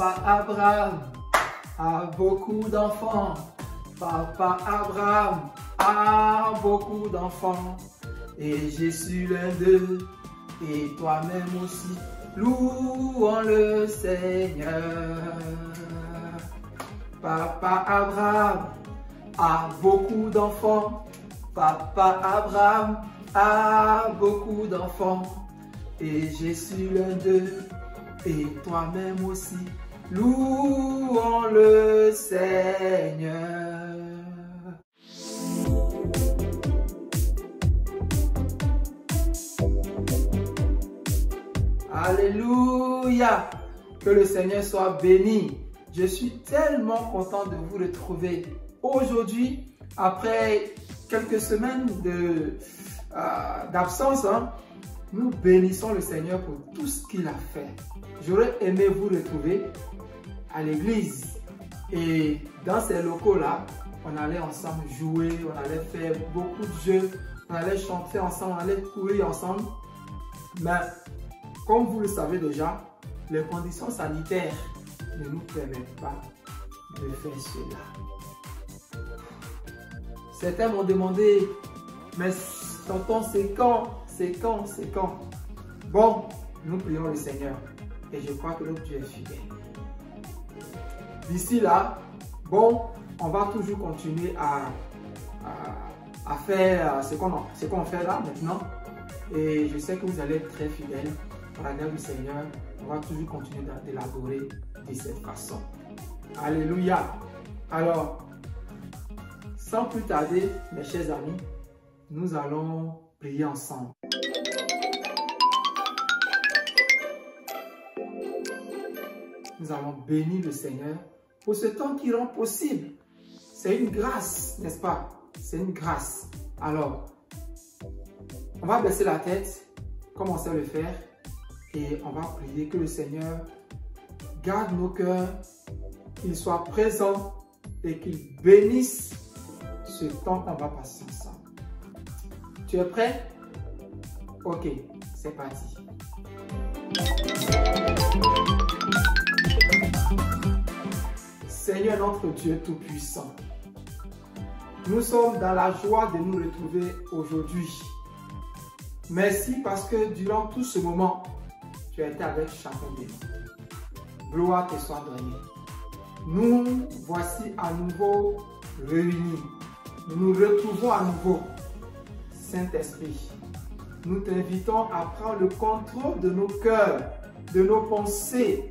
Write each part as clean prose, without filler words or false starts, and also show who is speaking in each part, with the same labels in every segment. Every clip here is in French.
Speaker 1: Papa Abraham a beaucoup d'enfants. Papa Abraham a beaucoup d'enfants. Et je suis l'un d'eux. Et toi-même aussi. Louons le Seigneur. Papa Abraham a beaucoup d'enfants. Papa Abraham a beaucoup d'enfants. Et je suis l'un d'eux. Et toi-même aussi. Louons le Seigneur. Alléluia. Que le Seigneur soit béni. Je suis tellement content de vous retrouver aujourd'hui, après quelques semaines d'absence. Nous bénissons le Seigneur pour tout ce qu'il a fait. J'aurais aimé vous retrouver à l'église. Et dans ces locaux-là, on allait ensemble jouer, on allait faire beaucoup de jeux, on allait chanter ensemble, on allait courir ensemble. Mais comme vous le savez déjà, les conditions sanitaires ne nous permettent pas de faire cela. Certains m'ont demandé, mais tonton, c'est quand? C'est quand? C'est quand? Bon, nous prions le Seigneur et je crois que notre Dieu est fidèle. D'ici là, bon, on va toujours continuer à faire ce qu'on fait là maintenant. Et je sais que vous allez être très fidèles. Par la grâce du Seigneur, on va toujours continuer de l'adorer de cette façon. Alléluia. Alors, sans plus tarder, mes chers amis, nous allons prier ensemble. Nous allons bénir le Seigneur pour ce temps qui rend possible. C'est une grâce, n'est-ce pas? C'est une grâce. Alors, on va baisser la tête, comme on sait le faire, et on va prier que le Seigneur garde nos cœurs, qu'il soit présent et qu'il bénisse ce temps qu'on va passer ensemble. Tu es prêt? Ok, c'est parti. Seigneur notre Dieu Tout-Puissant, nous sommes dans la joie de nous retrouver aujourd'hui. Merci parce que durant tout ce moment, tu as été avec chacun de nous. Gloire te soit donnée. Nous voici à nouveau réunis. Nous nous retrouvons à nouveau. Saint-Esprit, nous t'invitons à prendre le contrôle de nos cœurs, de nos pensées.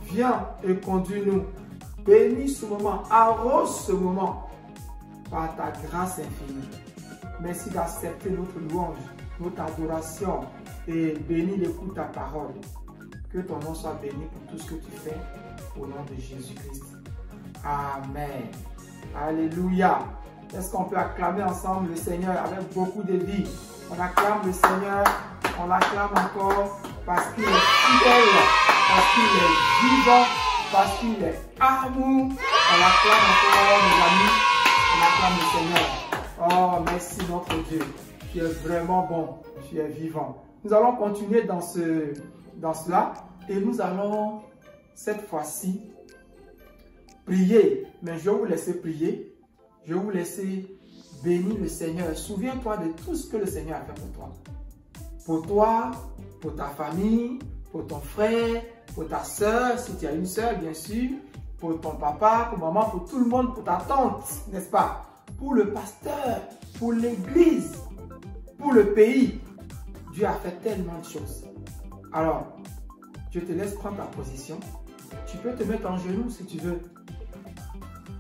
Speaker 1: Viens et conduis-nous. Bénis ce moment, arrose ce moment par ta grâce infinie. Merci d'accepter notre louange, notre adoration et bénis l'écoute de ta parole. Que ton nom soit béni pour tout ce que tu fais au nom de Jésus-Christ. Amen. Alléluia. Est-ce qu'on peut acclamer ensemble le Seigneur avec beaucoup de vie? On acclame le Seigneur, on l'acclame encore parce qu'il est fidèle, parce qu'il est vivant, parce qu'il est amour. On l'acclame encore, mes amis. On acclame le Seigneur. Oh, merci notre Dieu. Tu es vraiment bon, tu es vivant. Nous allons continuer dans cela et nous allons cette fois-ci prier. Mais je vais vous laisser prier. Je vais vous laisser bénir le Seigneur. Souviens-toi de tout ce que le Seigneur a fait pour toi. Pour toi, pour ta famille, pour ton frère, pour ta soeur, si tu as une soeur, bien sûr, pour ton papa, pour maman, pour tout le monde, pour ta tante, n'est-ce pas? Pour le pasteur, pour l'église, pour le pays. Dieu a fait tellement de choses. Alors, je te laisse prendre ta position. Tu peux te mettre en genoux si tu veux.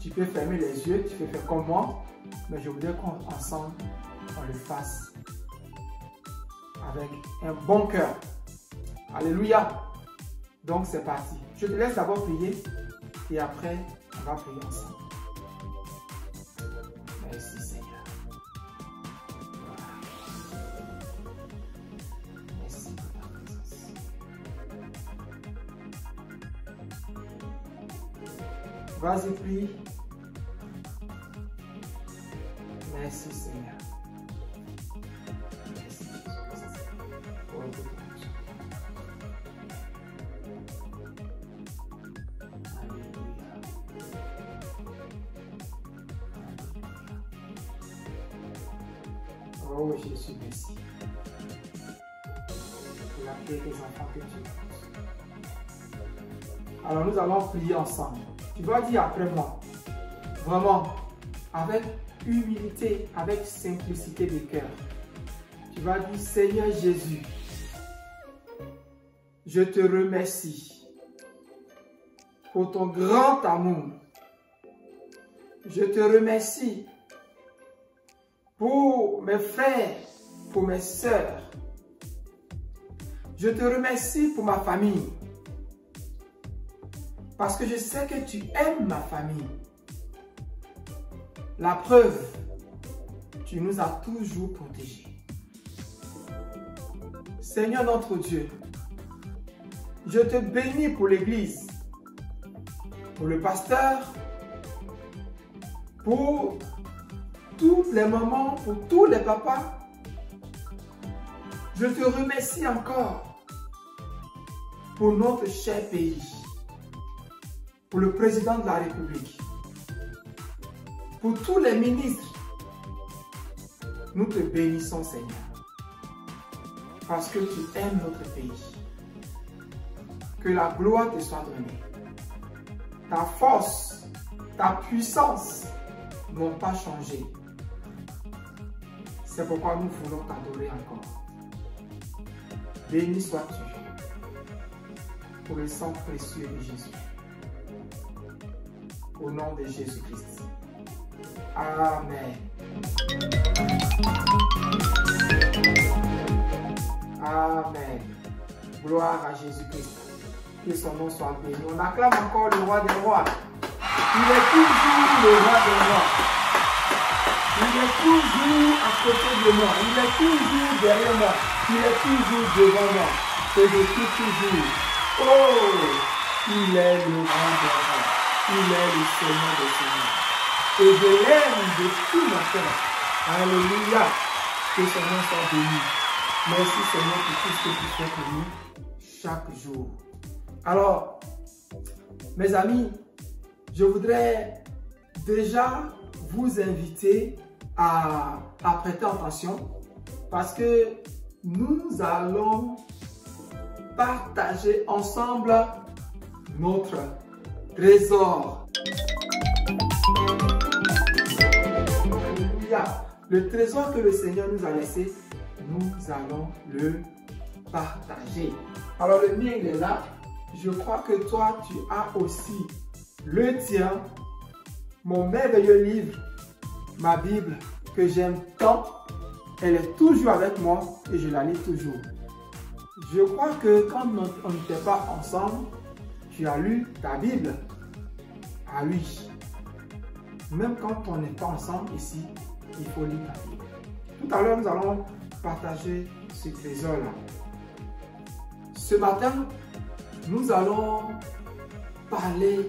Speaker 1: Tu peux fermer les yeux, tu peux faire comme moi. Mais je voudrais qu'ensemble, on le fasse avec un bon cœur. Alléluia. Donc, c'est parti. Je te laisse d'abord prier et après, on va prier ensemble. Merci Seigneur. Merci pour ta présence. Vas-y, prie. Merci Seigneur. Merci Jésus-Christ. Oh Jésus, merci. Pour la paix des enfants que tu écoutes. Alors nous allons prier ensemble. Tu vas dire après moi, vraiment, avec humilité, avec simplicité de cœur. Tu vas dire, Seigneur Jésus, je te remercie pour ton grand amour. Je te remercie pour mes frères, pour mes sœurs. Je te remercie pour ma famille. Parce que je sais que tu aimes ma famille. La preuve, tu nous as toujours protégés. Seigneur notre Dieu, je te bénis pour l'Église, pour le pasteur, pour tous les mamans, pour tous les papas. Je te remercie encore pour notre cher pays, pour le président de la République, pour tous les ministres. Nous te bénissons, Seigneur, parce que tu aimes notre pays. Que la gloire te soit donnée. Ta force, ta puissance n'ont pas changé. C'est pourquoi nous voulons t'adorer encore. Béni sois-tu pour le sang précieux de Jésus. Au nom de Jésus-Christ. Amen. Amen. Gloire à Jésus-Christ. Que son nom soit béni. On acclame encore le roi des rois. Il est toujours le roi des rois. Il est toujours à côté de moi. Il est toujours derrière moi. Il est toujours devant moi. Et je suis toujours. Oh, il est le roi des rois. Il est le Seigneur des seigneurs. Et je l'aime de tout mon cœur. Alléluia. Que son nom soit béni. Merci Seigneur pour tout ce que tu fais pour nous chaque jour. Alors, mes amis, je voudrais déjà vous inviter à prêter attention parce que nous allons partager ensemble notre trésor. Alléluia. Le trésor que le Seigneur nous a laissé, nous allons le partager. Alors le mien il est là. Je crois que toi tu as aussi le tien, mon merveilleux livre, ma Bible que j'aime tant. Elle est toujours avec moi et je la lis toujours. Je crois que quand on n'était pas ensemble, tu as lu ta Bible. Ah oui. Même quand on n'est pas ensemble ici, il faut lire ta Bible. Tout à l'heure, nous allons partager ce trésor-là. Ce matin, nous allons parler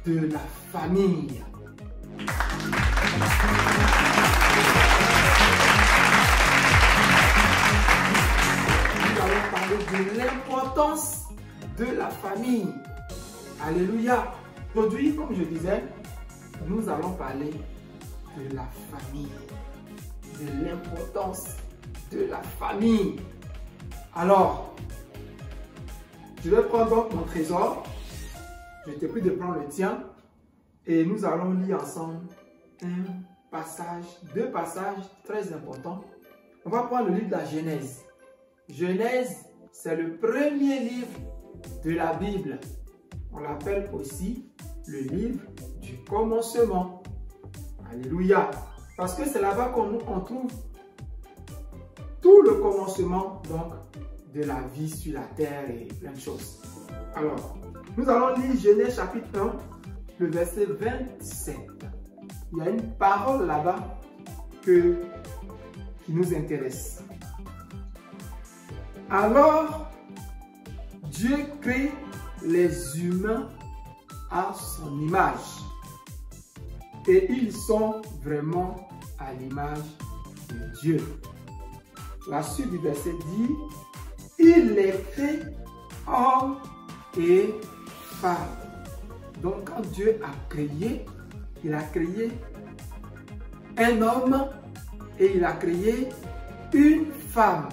Speaker 1: de la famille. Nous allons parler de l'importance de la famille. Alléluia. Aujourd'hui, comme je disais, nous allons parler de la famille. De l'importance de la famille. Alors, je vais prendre donc mon trésor. Je t'ai pris de prendre le tien. Et nous allons lire ensemble deux passages très importants. On va prendre le livre de la Genèse. Genèse, c'est le premier livre de la Bible. On l'appelle aussi le livre du commencement. Alléluia. Parce que c'est là-bas qu'on trouve tout le commencement donc, de la vie sur la terre et plein de choses. Alors, nous allons lire Genèse chapitre 1, le verset 27. Il y a une parole là-bas qui nous intéresse. Alors, Dieu crée les humains à son image. Et ils sont vraiment à l'image de Dieu. La suite du verset dit, il les crée hommes et femmes. Donc quand Dieu a créé, il a créé un homme et il a créé une femme.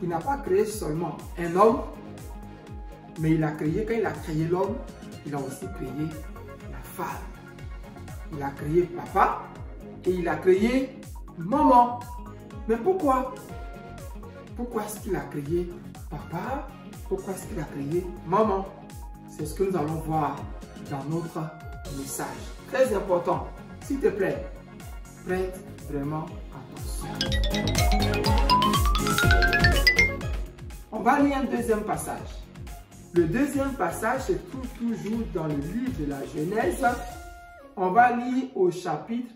Speaker 1: Il n'a pas créé seulement un homme, mais il a créé, quand il a créé l'homme, il a aussi créé la femme. Il a créé papa et il a créé maman. Mais pourquoi? Pourquoi est-ce qu'il a créé papa? Pourquoi est-ce qu'il a créé maman? C'est ce que nous allons voir dans notre message. Très important. S'il te plaît, prête vraiment attention. On va lire un deuxième passage. Le deuxième passage se trouve toujours dans le livre de la Genèse. On va lire au chapitre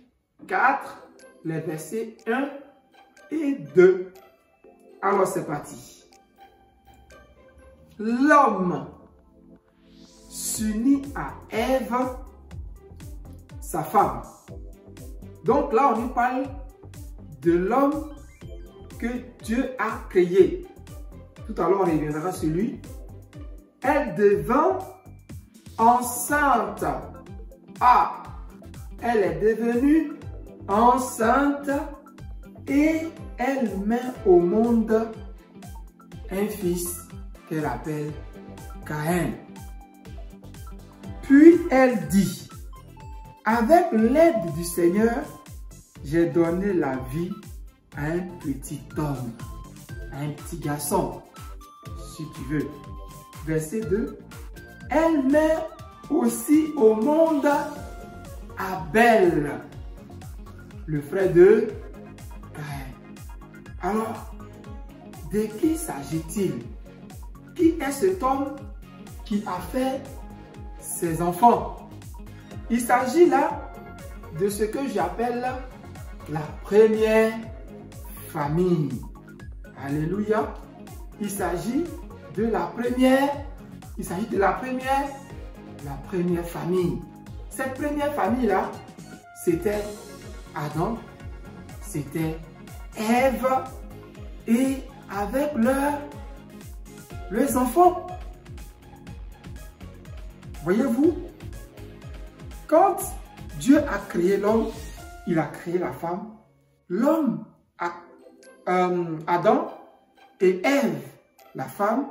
Speaker 1: 4, les versets 1 et 2. Alors c'est parti. L'homme s'unit à Ève, sa femme. Donc là, on nous parle de l'homme que Dieu a créé. Tout à l'heure, on reviendra sur lui. Elle devint enceinte. Ah, elle est devenue enceinte et elle met au monde un fils qu'elle appelle Caïn. Puis elle dit, avec l'aide du Seigneur, j'ai donné la vie à un petit homme, à un petit garçon, si tu veux. Verset 2. Elle met aussi au monde Abel, le frère de Caïn. Alors, de qui s'agit-il? Qui est cet homme qui a fait ses enfants? Il s'agit là de ce que j'appelle la première famille. Alléluia. Il s'agit de la première famille. Cette première famille-là, c'était Adam, c'était Ève et avec leurs enfants. Voyez-vous, quand Dieu a créé l'homme, il a créé la femme. L'homme, Adam et Ève, la femme,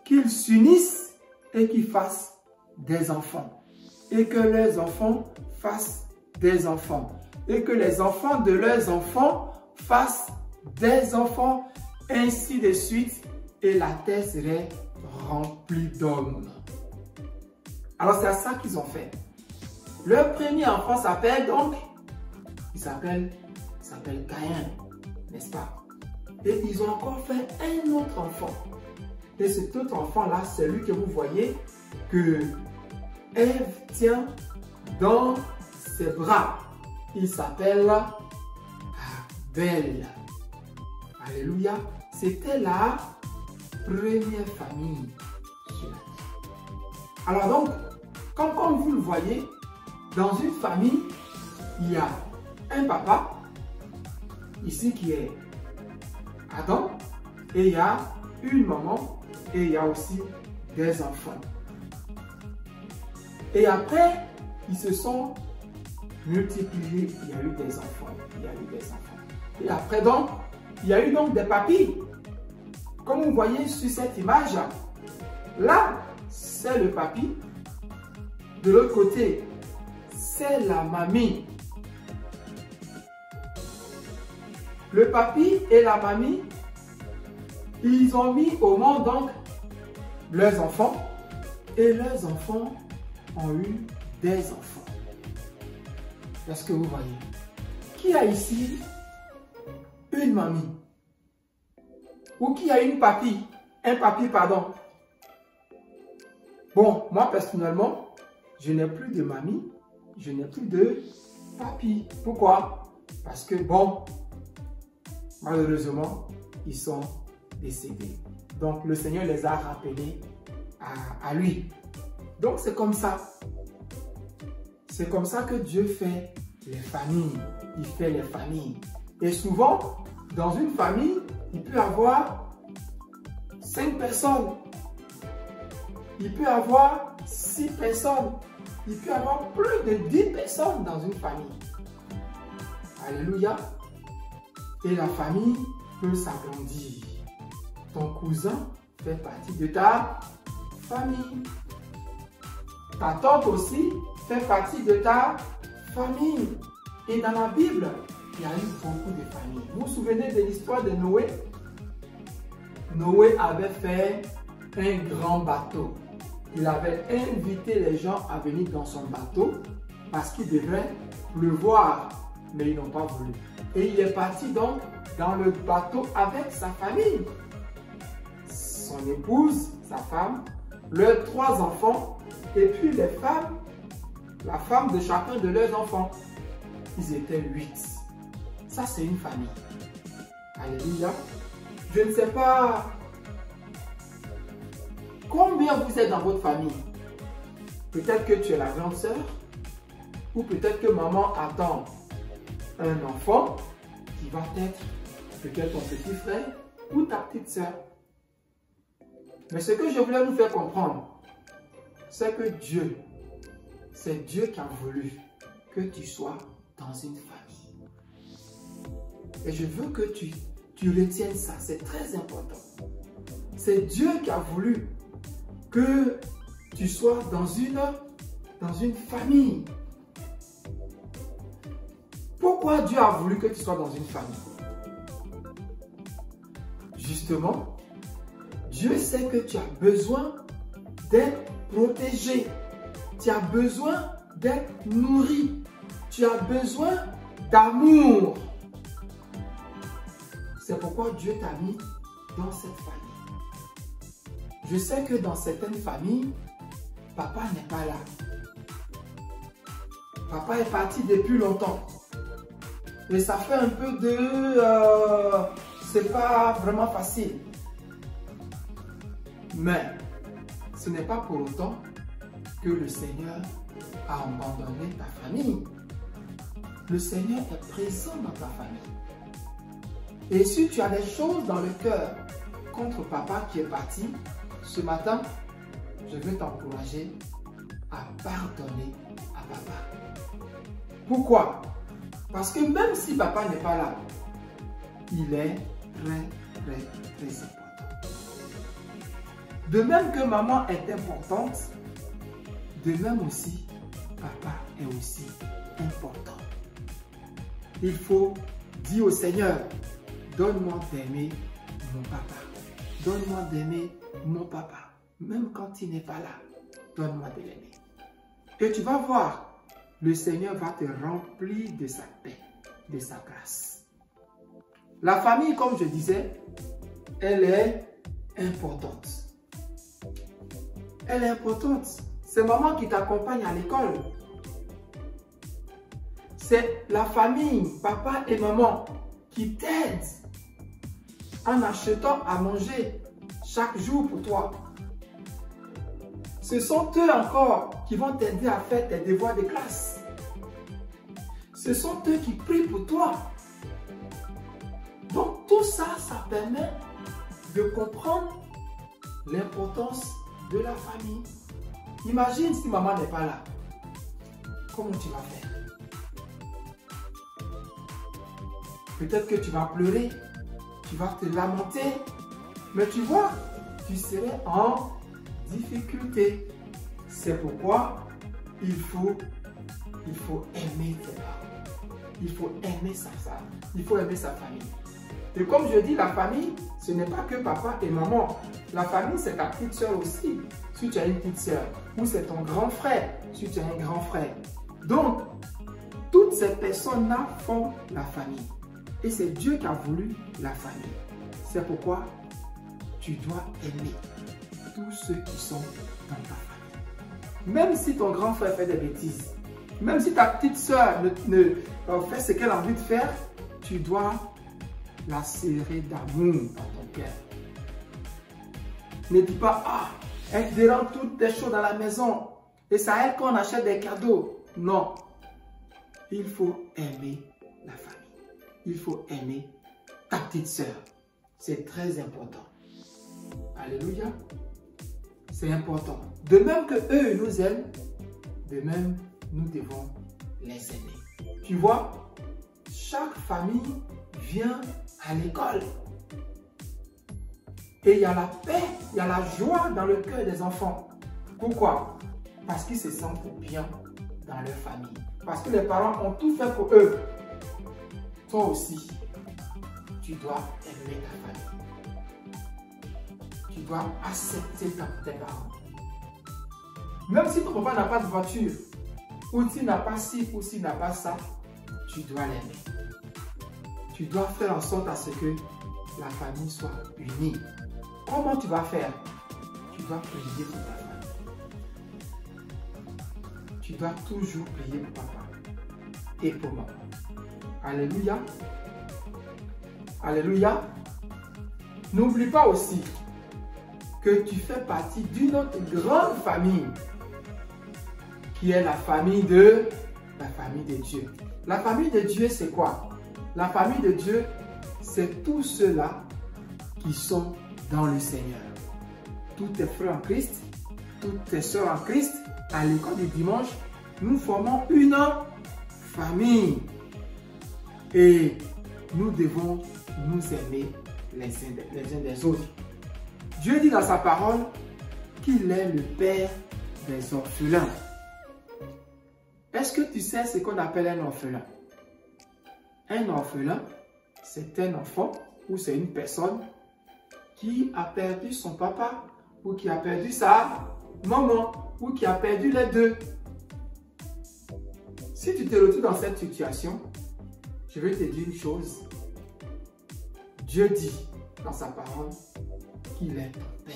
Speaker 1: qu'ils s'unissent et qu'ils fassent des enfants. Et que leurs enfants fassent des enfants. Et que les enfants de leurs enfants fassent des enfants. Ainsi de suite. Et la terre serait remplie d'hommes. Alors c'est à ça qu'ils ont fait. Leur premier enfant s'appelle donc, il s'appelle Caïn, n'est-ce pas? Et ils ont encore fait un autre enfant. Et cet autre enfant-là, c'est lui que vous voyez que Ève tient dans ses bras. Il s'appelle Abel. Alléluia. C'était la première famille sur la terre. Alors donc, comme vous le voyez, dans une famille, il y a un papa, ici qui est Adam, et il y a une maman, et il y a aussi des enfants. Et après, ils se sont multipliés, il y a eu des enfants, il y a eu des enfants. Et après donc, il y a eu donc des papis. Comme vous voyez sur cette image, là, c'est le papi. De l'autre côté, c'est la mamie. Le papi et la mamie, ils ont mis au monde donc leurs enfants et leurs enfants ont eu des enfants. Est-ce que vous voyez? Qui a ici une mamie? Ou qui a une papy? Un papi, pardon. Bon, moi personnellement, je n'ai plus de mamie, je n'ai plus de papy. Pourquoi? Parce que bon, malheureusement, ils sont décédés. Donc le Seigneur les a rappelés à lui. Donc c'est comme ça. C'est comme ça que Dieu fait les familles. Il fait les familles. Et souvent, dans une famille, il peut y avoir 5 personnes. Il peut y avoir 6 personnes. Il peut y avoir plus de 10 personnes dans une famille. Alléluia. Et la famille peut s'agrandir. Ton cousin fait partie de ta famille. Ta tante aussi fait partie de ta famille. Et dans la Bible, il y a eu beaucoup de familles. Vous vous souvenez de l'histoire de Noé? Noé avait fait un grand bateau. Il avait invité les gens à venir dans son bateau parce qu'il devait pleuvoir, mais ils n'ont pas voulu. Et il est parti donc dans le bateau avec sa famille. Son épouse, sa femme, leurs 3 enfants, et puis les femmes, la femme de chacun de leurs enfants. Ils étaient 8. Ça, c'est une famille. Alléluia. Je ne sais pas combien vous êtes dans votre famille. Peut-être que tu es la grande sœur, ou peut-être que maman attend un enfant qui va être peut-être ton petit frère ou ta petite sœur. Mais ce que je voulais nous faire comprendre, c'est que Dieu, c'est Dieu qui a voulu que tu sois dans une famille. Et je veux que tu retiennes ça, c'est très important. C'est Dieu qui a voulu que tu sois dans une famille. Pourquoi Dieu a voulu que tu sois dans une famille? Justement, Dieu sait que tu as besoin d'être protégé. Tu as besoin d'être nourri. Tu as besoin d'amour. C'est pourquoi Dieu t'a mis dans cette famille. Je sais que dans certaines familles, papa n'est pas là. Papa est parti depuis longtemps. Et ça fait un peu de... c'est pas vraiment facile. Mais ce n'est pas pour autant que le Seigneur a abandonné ta famille. Le Seigneur est présent dans ta famille. Et si tu as des choses dans le cœur contre papa qui est parti, ce matin, je veux t'encourager à pardonner à papa. Pourquoi? Parce que même si papa n'est pas là, il est très important. De même que maman est importante, de même aussi, papa est aussi important. Il faut dire au Seigneur, donne-moi d'aimer mon papa. Donne-moi d'aimer mon papa. Même quand il n'est pas là, donne-moi de l'aimer. Et tu vas voir, le Seigneur va te remplir de sa paix, de sa grâce. La famille, comme je disais, elle est importante. Elle est importante. C'est maman qui t'accompagne à l'école. C'est la famille, papa et maman, qui t'aident en achetant à manger chaque jour pour toi. Ce sont eux encore qui vont t'aider à faire tes devoirs de classe. Ce sont eux qui prient pour toi. Donc tout ça, ça permet de comprendre l'importance de la famille. Imagine si maman n'est pas là. Comment tu vas faire? Peut-être que tu vas pleurer, tu vas te lamenter, mais tu vois, tu serais en difficulté. C'est pourquoi il faut aimer tes parents. Il faut aimer sa femme. Il faut aimer sa famille. Et comme je dis, la famille, ce n'est pas que papa et maman. La famille, c'est ta petite soeur aussi, si tu as une petite soeur. Ou c'est ton grand frère, si tu as un grand frère. Donc, toutes ces personnes-là font la famille. Et c'est Dieu qui a voulu la famille. C'est pourquoi tu dois aimer tous ceux qui sont dans ta famille. Même si ton grand frère fait des bêtises, même si ta petite soeur fait ce qu'elle a envie de faire, tu dois la serrer d'amour dans ton cœur. Ne dis pas, ah, elle dérange toutes les choses dans la maison et c'est à elle qu'on achète des cadeaux. Non, il faut aimer la famille. Il faut aimer ta petite sœur. C'est très important. Alléluia. C'est important. De même que eux nous aiment, de même nous devons les aimer. Tu vois, chaque famille viens à l'école. Et il y a la paix, il y a la joie dans le cœur des enfants. Pourquoi? Parce qu'ils se sentent bien dans leur famille. Parce que les parents ont tout fait pour eux. Toi aussi, tu dois aimer ta famille. Tu dois accepter tes parents. Même si ton papa n'a pas de voiture, ou s'il n'a pas ci, ou s'il n'a pas ça, tu dois l'aimer. Tu dois faire en sorte à ce que la famille soit unie. Comment tu vas faire? Tu dois prier pour ta famille. Tu dois toujours prier pour papa et pour maman. Alléluia. Alléluia. N'oublie pas aussi que tu fais partie d'une autre grande famille qui est la famille de Dieu. La famille de Dieu, c'est quoi? La famille de Dieu, c'est tous ceux-là qui sont dans le Seigneur. Tous tes frères en Christ, toutes tes sœurs en Christ, à l'école du dimanche, nous formons une famille. Et nous devons nous aimer les uns des autres. Dieu dit dans sa parole qu'il est le Père des orphelins. Est-ce que tu sais ce qu'on appelle un orphelin? Un orphelin, c'est un enfant ou c'est une personne qui a perdu son papa ou qui a perdu sa maman ou qui a perdu les deux. Si tu te retrouves dans cette situation, je vais te dire une chose. Dieu dit dans sa parole qu'il est ton Père.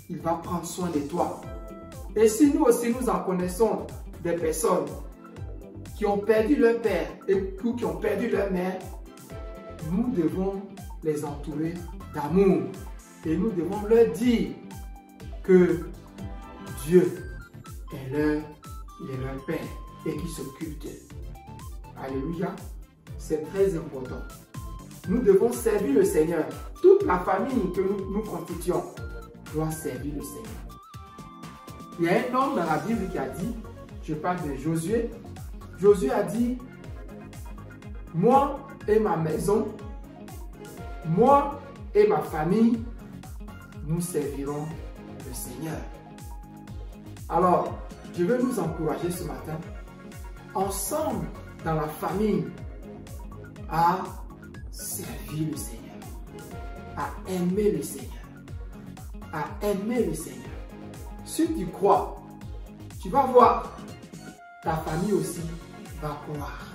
Speaker 1: Il va prendre soin de toi. Et si nous aussi nous en connaissons des personnes qui ont perdu leur père ou qui ont perdu leur mère, nous devons les entourer d'amour. Et nous devons leur dire que Dieu est leur Père et qui s'occupe d'eux. Alléluia. C'est très important. Nous devons servir le Seigneur. Toute la famille que nous constituons doit servir le Seigneur. Il y a un homme dans la Bible qui a dit, je parle de Josué. Josué a dit, moi et ma maison, moi et ma famille, nous servirons le Seigneur. Alors, je veux nous encourager ce matin, ensemble dans la famille, à servir le Seigneur, à aimer le Seigneur, à aimer le Seigneur. Si tu crois, tu vas voir, ta famille aussi va croire.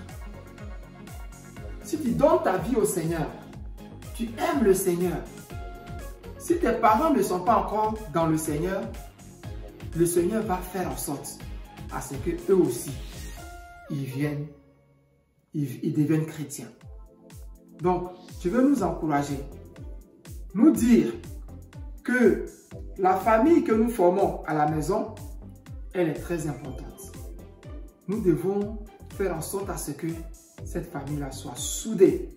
Speaker 1: Si tu donnes ta vie au Seigneur, tu aimes le Seigneur. Si tes parents ne sont pas encore dans le Seigneur va faire en sorte à ce que eux aussi, ils deviennent chrétiens. Donc, je veux nous encourager, nous dire que la famille que nous formons à la maison, elle est très importante. Nous devons faire en sorte à ce que cette famille-là soit soudée.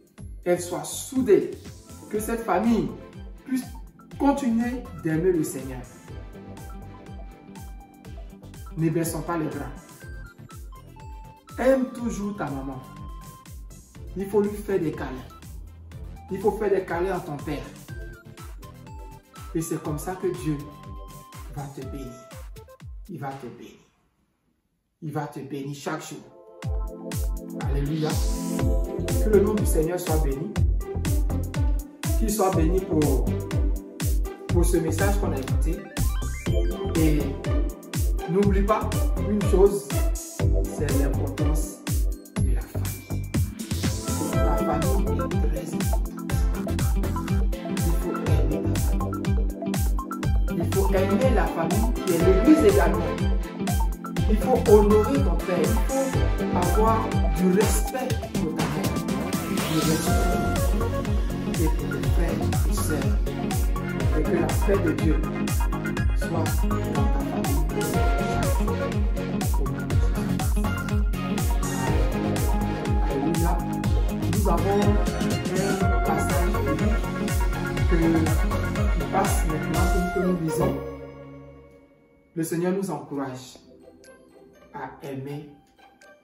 Speaker 1: Elle soit soudée. Que cette famille puisse continuer d'aimer le Seigneur. Ne baissons pas les bras. Aime toujours ta maman. Il faut lui faire des câlins. Il faut faire des câlins à ton père. Et c'est comme ça que Dieu va te bénir. Il va te bénir. Il va te bénir chaque jour. Alléluia. Que le nom du Seigneur soit béni. Qu'il soit béni pour ce message qu'on a écouté. Et n'oublie pas une chose, c'est l'importance de la famille. La famille est très importante. Il faut aimer la famille. Il faut aimer la famille qui est l'église également. Il faut honorer ton père. Il faut avoir du respect pour ta mère. Du respect et pour tes frères et sœurs. Et que la paix de Dieu soit dans ta famille. Alléluia. Nous avons un passage biblique qui passe maintenant que nous lisons. Le Seigneur nous encourage à aimer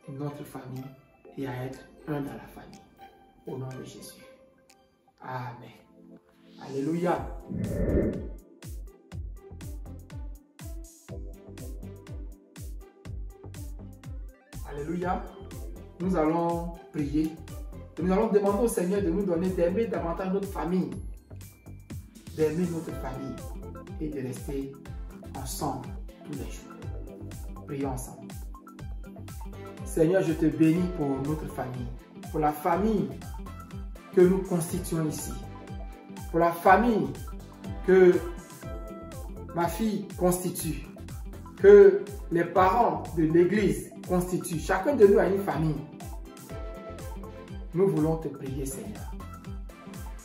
Speaker 1: notre famille et à être un dans la famille. au nom de Jésus. Amen. Alléluia. Alléluia. Nous allons prier. Et nous allons demander au Seigneur de nous donner d'aimer davantage notre famille. D'aimer notre famille et de rester ensemble tous les jours. Prions ensemble. Seigneur, je te bénis pour notre famille, pour la famille que nous constituons ici, pour la famille que ma fille constitue, que les parents de l'église constituent. Chacun de nous a une famille. Nous voulons te prier, Seigneur,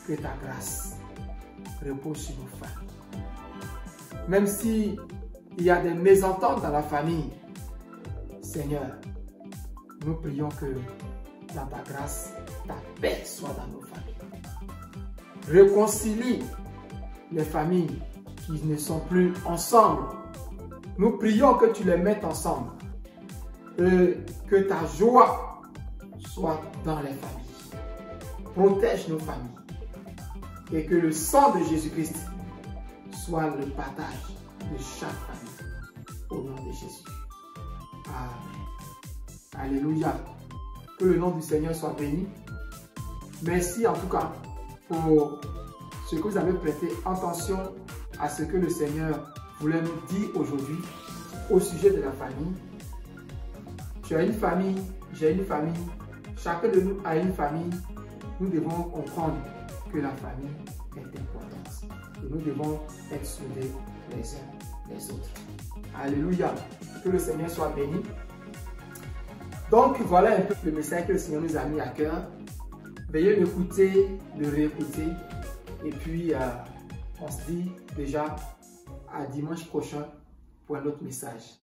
Speaker 1: que ta grâce repose sur nos familles. Même si il y a des mésententes dans la famille, Seigneur, nous prions que dans ta grâce, ta paix soit dans nos familles. Réconcilie les familles qui ne sont plus ensemble. Nous prions que tu les mettes ensemble. Et que ta joie soit dans les familles. Protège nos familles. Et que le sang de Jésus-Christ soit le partage de chaque famille. Au nom de Jésus. Amen. Alléluia. Que le nom du Seigneur soit béni. Merci en tout cas pour ce que vous avez prêté attention à ce que le Seigneur voulait nous dire aujourd'hui au sujet de la famille. Tu as une famille, j'ai une famille, chacun de nous a une famille. Nous devons comprendre que la famille est importante et nous devons être soudés les uns les autres. Alléluia. Que le Seigneur soit béni. Donc voilà un peu le message que le Seigneur nous a mis à cœur. Veuillez l'écouter, le réécouter. Et puis on se dit déjà à dimanche prochain pour un autre message.